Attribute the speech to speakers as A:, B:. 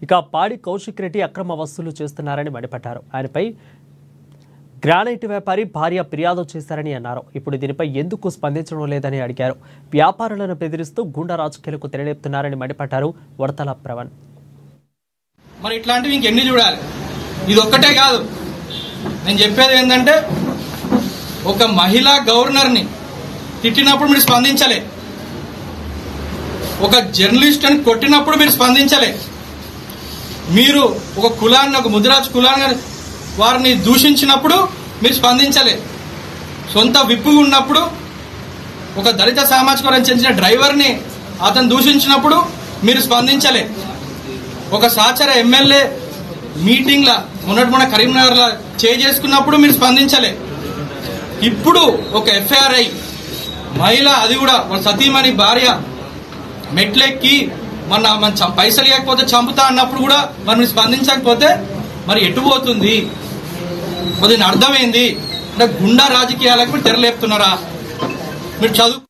A: ఇక పాడి కౌశిక్ రెడ్డి అక్రమ వసూలు చేస్తున్నారని మండిపడ్డారు. ఆయనపై గ్రానైట్ వ్యాపారి భార్య ఫిర్యాదు చేశారని అన్నారు. ఇప్పుడు దీనిపై ఎందుకు స్పందించడం లేదని అడిగారు. వ్యాపారులను బెదిరిస్తూ గూండా రాజకీయాలకు తెరలేపుతున్నారని మండిపడ్డారు వడతల ప్రవణ్.
B: మరి ఇట్లాంటివి ఇంకెన్ని చూడాలి? ఇది ఒక్కటే కాదు. నేను చెప్పేది ఏంటంటే, ఒక మహిళా గవర్నర్ని తిట్టినప్పుడు మీరు స్పందించలే, ఒక జర్నలిస్ట్ అని కొట్టినప్పుడు మీరు స్పందించలే, మీరు ఒక కులాన్ని, ఒక ముదిరాజు కులాన్ని వారిని దూషించినప్పుడు మీరు స్పందించలే, సొంత విప్పు ఉన్నప్పుడు ఒక దళిత సామాజిక వర్గానికి చెందిన డ్రైవర్ని అతను దూషించినప్పుడు మీరు స్పందించలే, ఒక సహచర ఎమ్మెల్యే మీటింగ్ల మొన్న కరీంనగర్లో చేసుకున్నప్పుడు మీరు స్పందించలే. ఇప్పుడు ఒక ఎఫ్ఐఆర్ఐ మహిళ, అది కూడా మన సతీమణి భార్య మెట్లెక్కి మన పైసలు ఇవ్వకపోతే చంపుతా అన్నప్పుడు కూడా మరి మీరు స్పందించకపోతే మరి ఎటు పోతుంది? మరి దీని అర్థమైంది అంటే గుండా రాజకీయాలకు మీరు తెరలేపుతున్నారా? మీరు చదువు